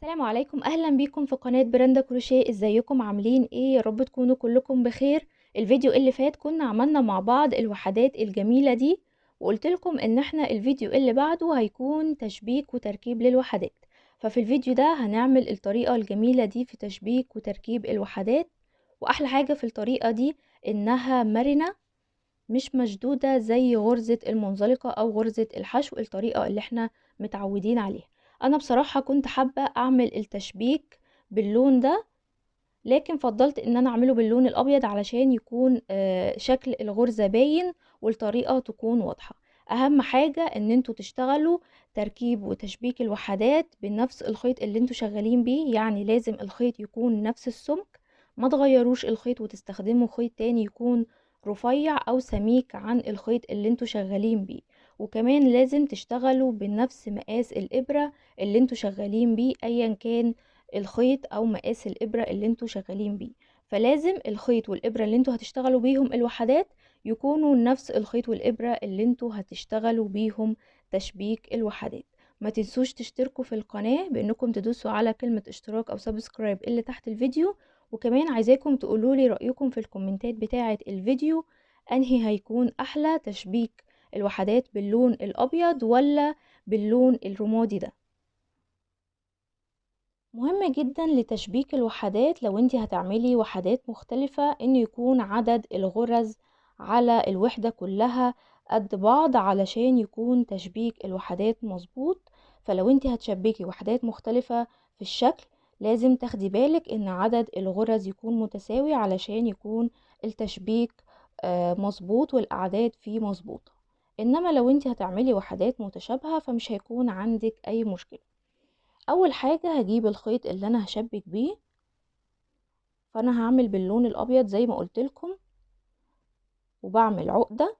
السلام عليكم، اهلا بيكم في قناة برندا كروشيه. ازيكم عاملين ايه؟ يا رب تكونوا كلكم بخير. الفيديو اللي فات كنا عملنا مع بعض الوحدات الجميلة دي، وقلت لكم ان احنا الفيديو اللي بعده هيكون تشبيك وتركيب للوحدات. ففي الفيديو ده هنعمل الطريقة الجميلة دي في تشبيك وتركيب الوحدات. واحلى حاجة في الطريقة دي انها مرنة، مش مشدودة زي غرزة المنزلقة او غرزة الحشو، الطريقة اللي احنا متعودين عليها. انا بصراحة كنت حابة اعمل التشبيك باللون ده، لكن فضلت ان انا اعمله باللون الابيض علشان يكون شكل الغرزة باين والطريقة تكون واضحة. اهم حاجة ان انتوا تشتغلوا تركيب وتشبيك الوحدات بنفس الخيط اللي انتوا شغالين بيه، يعني لازم الخيط يكون نفس السمك، ما تغيروش الخيط وتستخدموا خيط تاني يكون رفيع او سميك عن الخيط اللي انتوا شغالين بيه. وكمان لازم تشتغلوا بنفس مقاس الابرة اللي انتوا شغالين بيه ايا كان الخيط او مقاس الابرة اللي انتوا شغالين بيه. فلازم الخيط والابرة اللي انتوا هتشتغلوا بيهم الوحدات يكونوا نفس الخيط والابرة اللي انتوا هتشتغلوا بيهم تشبيك الوحدات. ما تنسوش تشتركوا في القناة بانكم تدوسوا على كلمة اشتراك او سبسكرايب اللي تحت الفيديو. وكمان عايزاكم تقولولي رأيكم في الكومنتات بتاعة الفيديو، انهي هيكون احلى، تشبيك الوحدات باللون الابيض ولا باللون الرمادي ده. مهم جدا لتشبيك الوحدات لو انت هتعملي وحدات مختلفة ان يكون عدد الغرز على الوحدة كلها قد بعض علشان يكون تشبيك الوحدات مظبوط. فلو انت هتشبكي وحدات مختلفة في الشكل، لازم تاخدي بالك ان عدد الغرز يكون متساوي علشان يكون التشبيك مظبوط والاعداد فيه مظبوطة. انما لو انت هتعملي وحدات متشابهة فمش هيكون عندك اي مشكلة. اول حاجة هجيب الخيط اللي انا هشبك بيه، فانا هعمل باللون الابيض زي ما قلت لكم، وبعمل عقدة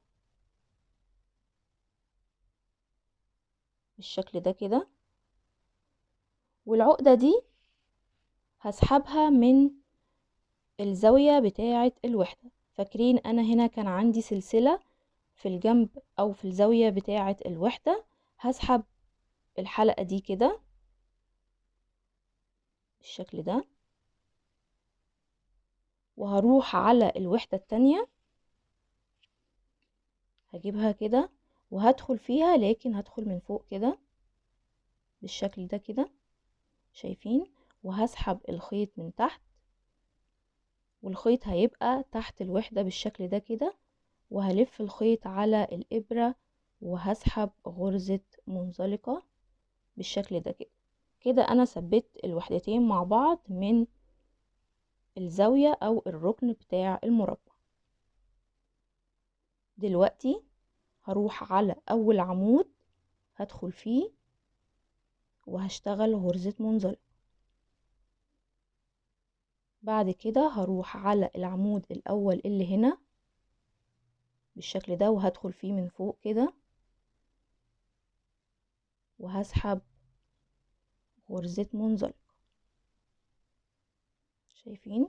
بالشكل ده كده. والعقدة دي هسحبها من الزاوية بتاعة الوحدة. فاكرين انا هنا كان عندي سلسلة في الجنب او في الزاوية بتاعة الوحدة، هسحب الحلقة دي كده بالشكل ده، وهروح على الوحدة التانية هجيبها كده وهدخل فيها، لكن هدخل من فوق كده بالشكل ده كده، شايفين؟ وهسحب الخيط من تحت، والخيط هيبقى تحت الوحدة بالشكل ده كده، وهلف الخيط على الإبرة وهسحب غرزة منزلقة بالشكل ده كده. كده أنا ثبت الوحدتين مع بعض من الزاوية أو الركن بتاع المربع. دلوقتي هروح على أول عمود هدخل فيه وهشتغل غرزة منزلقة. بعد كده هروح على العمود الأول اللي هنا بالشكل ده وهدخل فيه من فوق كده وهسحب غرزة منزلقة، شايفين؟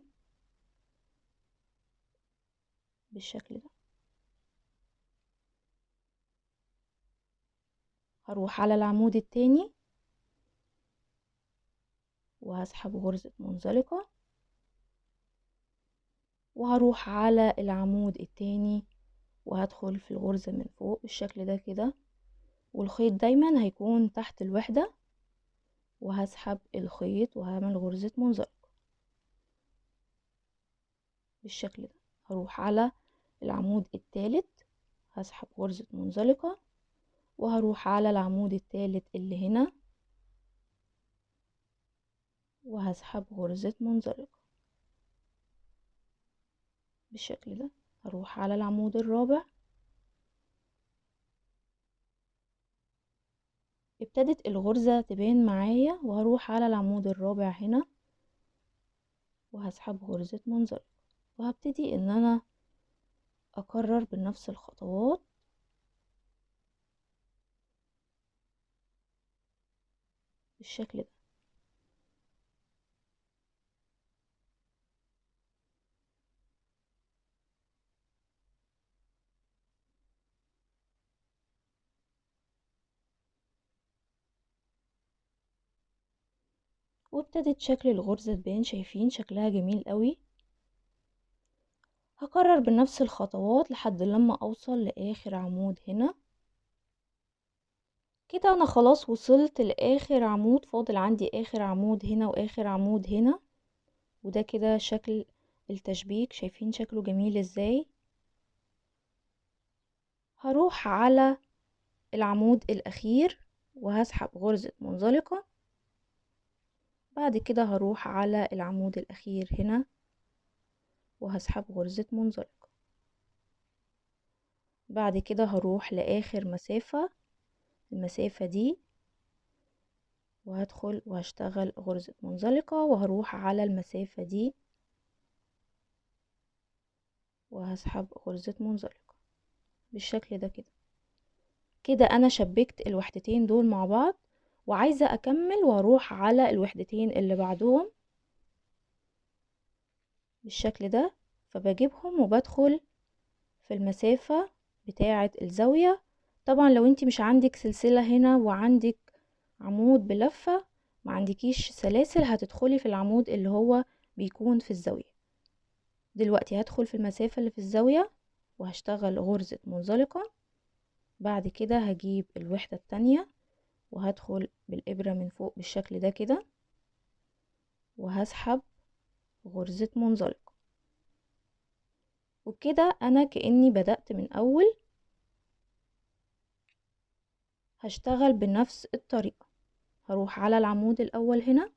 بالشكل ده. هروح على العمود التاني وهسحب غرزة منزلقة، وهروح على العمود التاني وهدخل في الغرزة من فوق بالشكل ده كده، والخيط دايما هيكون تحت الوحدة، وهسحب الخيط وهعمل غرزة منزلقة بالشكل ده. هروح على العمود التالت هسحب غرزة منزلقة، وهروح على العمود التالت اللي هنا وهسحب غرزة منزلقة بالشكل ده. هروح على العمود الرابع، ابتدت الغرزة تبان معايا، وهروح على العمود الرابع هنا وهسحب غرزة منزلقة، وهبتدي ان انا اكرر بنفس الخطوات بالشكل ده. وابتدت شكل الغرزة تبان، شايفين شكلها جميل قوي. هكرر بنفس الخطوات لحد لما اوصل لاخر عمود هنا. كده انا خلاص وصلت لاخر عمود، فاضل عندي اخر عمود هنا واخر عمود هنا، وده كده شكل التشبيك، شايفين شكله جميل ازاي. هروح على العمود الاخير وهسحب غرزة منزلقة. بعد كده هروح على العمود الاخير هنا وهسحب غرزة منزلقة. بعد كده هروح لاخر مسافة، المسافة دي، وهدخل وهشتغل غرزة منزلقة، وهروح على المسافة دي وهسحب غرزة منزلقة بالشكل ده كده. كده انا شبكت الوحدتين دول مع بعض، وعايزة اكمل واروح على الوحدتين اللي بعدهم بالشكل ده. فبجيبهم وبدخل في المسافة بتاعة الزاوية. طبعا لو انتي مش عندك سلسلة هنا وعندك عمود بلفة، ما عندكيش سلاسل، هتدخلي في العمود اللي هو بيكون في الزاوية. دلوقتي هدخل في المسافة اللي في الزاوية وهشتغل غرزة منزلقة. بعد كده هجيب الوحدة التانية وهدخل بالإبرة من فوق بالشكل ده كده وهسحب غرزة منزلقة. وبكده أنا كأني بدأت من أول. هشتغل بنفس الطريقة، هروح على العمود الأول هنا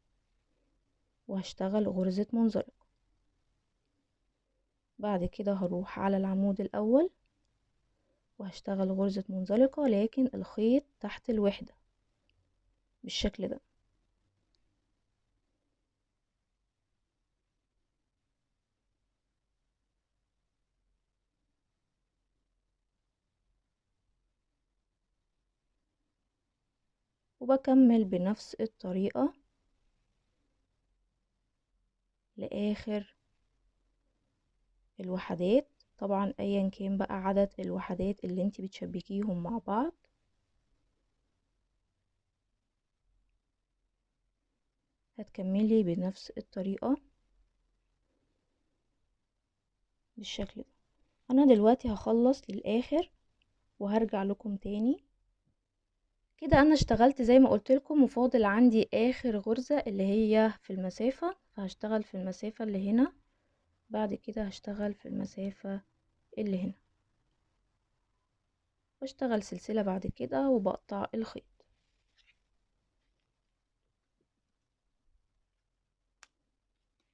وهشتغل غرزة منزلقة. بعد كده هروح على العمود الأول وهشتغل غرزة منزلقة، لكن الخيط تحت الوحدة بالشكل ده. وبكمل بنفس الطريقة لآخر الوحدات. طبعا ايا كان بقى عدد الوحدات اللي انت بتشبكيهم مع بعض. هتكملي بنفس الطريقة بالشكل ده. انا دلوقتي هخلص للاخر وهرجع لكم تاني. كده انا اشتغلت زي ما قلت لكم، وفاضل عندي اخر غرزة اللي هي في المسافة، فهشتغل في المسافة اللي هنا. بعد كده هشتغل في المسافة اللي هنا واشتغل سلسلة بعد كده وبقطع الخيط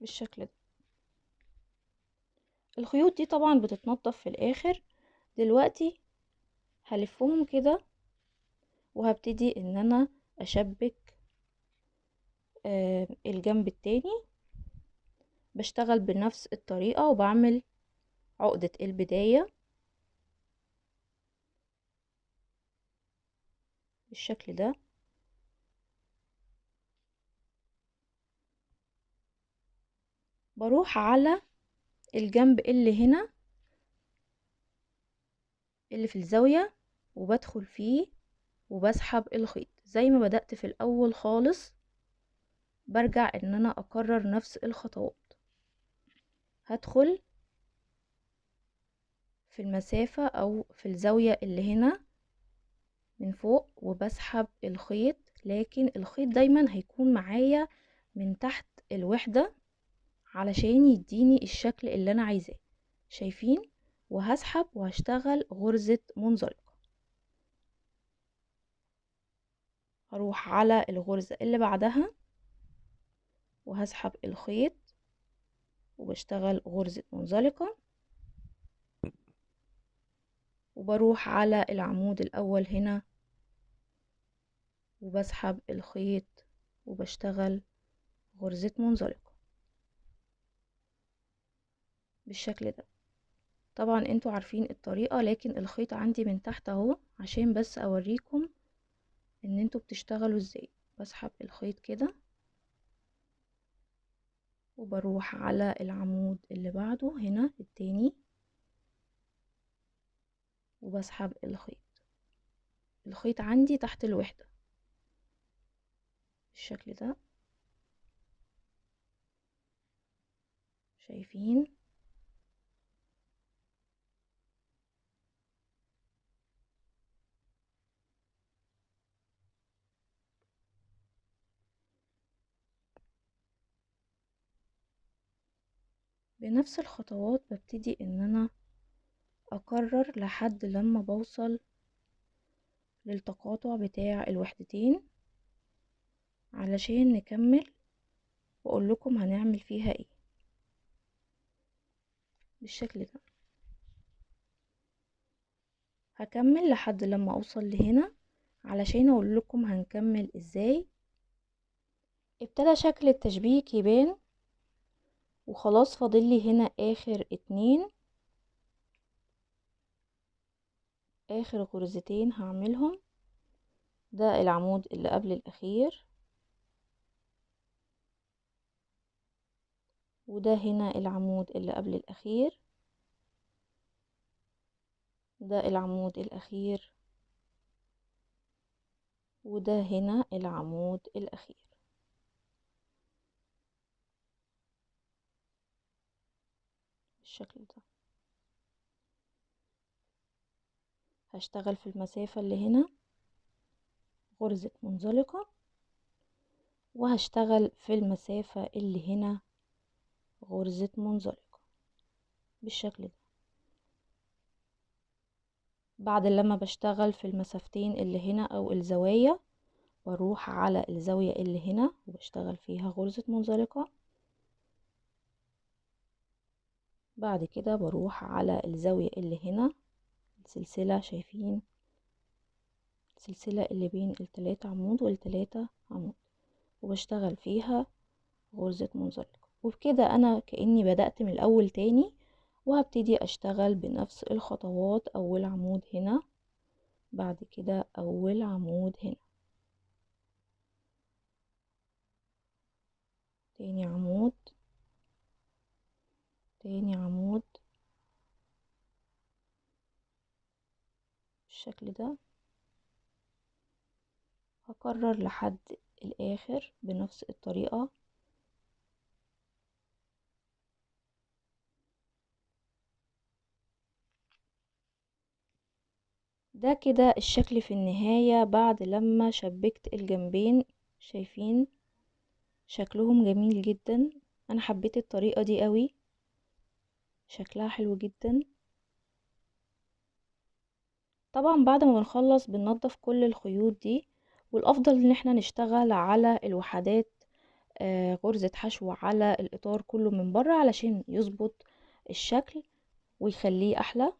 بالشكل ده. الخيوط دي طبعا بتتنضف في الاخر. دلوقتي هلفهم كده وهبتدي ان انا اشبك الجنب التاني. بشتغل بنفس الطريقة وبعمل عقدة البداية بالشكل ده. بروح على الجنب اللي هنا اللي في الزاوية وبدخل فيه وبسحب الخيط زي ما بدأت في الاول خالص. برجع ان انا اكرر نفس الخطوات. هدخل في المسافة او في الزاوية اللي هنا من فوق وبسحب الخيط، لكن الخيط دايما هيكون معايا من تحت الوحدة علشان يديني الشكل اللي انا عايزاه. شايفين؟ وهسحب وهشتغل غرزة منزلقة. هروح على الغرزة اللي بعدها وهسحب الخيط وبشتغل غرزة منزلقة، وبروح على العمود الاول هنا وبسحب الخيط وبشتغل غرزة منزلقة بالشكل ده. طبعا انتوا عارفين الطريقة، لكن الخيط عندي من تحت اهو عشان بس اوريكم ان انتوا بتشتغلوا ازاي. بسحب الخيط كده وبروح على العمود اللي بعده هنا التاني وبسحب الخيط. الخيط عندي تحت الوحدة بالشكل ده. شايفين؟ بنفس الخطوات ببتدي ان انا اكرر لحد لما بوصل للتقاطع بتاع الوحدتين علشان نكمل واقول لكم هنعمل فيها ايه بالشكل ده. هكمل لحد لما اوصل لهنا علشان اقول لكم هنكمل ازاي. ابتدى شكل التشبيك يبان وخلاص فاضل لي هنا اخر اتنين، اخر غرزتين هعملهم. ده العمود اللي قبل الاخير، وده هنا العمود اللي قبل الاخير، ده العمود الاخير، وده هنا العمود الاخير بالشكل ده. هشتغل في المسافة اللي هنا غرزة منزلقة، وهشتغل في المسافة اللي هنا غرزة منزلقة بالشكل ده. بعد لما بشتغل في المسافتين اللي هنا او الزوايا بروح على الزاوية اللي هنا وبشتغل فيها غرزة منزلقة. بعد كده بروح على الزاوية اللي هنا السلسلة، شايفين السلسلة اللي بين التلاتة عمود والتلاتة عمود، وبشتغل فيها غرزة منزلقة. وبكده انا كأني بدأت من الاول تاني، وهبتدي اشتغل بنفس الخطوات. اول عمود هنا، بعد كده اول عمود هنا، تاني عمود، تاني عمود بالشكل ده. هكرر لحد الاخر بنفس الطريقة. ده كده الشكل في النهاية بعد لما شبكت الجنبين. شايفين شكلهم جميل جدا، انا حبيت الطريقة دي قوي، شكلها حلو جدا. طبعا بعد ما بنخلص بننضف كل الخيوط دي، والافضل ان احنا نشتغل على الوحدات غرزة حشو على الاطار كله من بره علشان يظبط الشكل ويخليه احلى.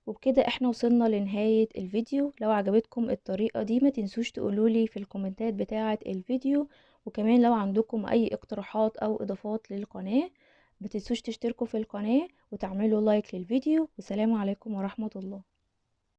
وبكده احنا وصلنا لنهاية الفيديو. لو عجبتكم الطريقة دي ما تنسوش تقولولي في الكومنتات بتاعة الفيديو، وكمان لو عندكم اي اقتراحات او اضافات للقناة ما تنسوش تشتركوا في القناة وتعملوا لايك للفيديو. والسلام عليكم ورحمة الله.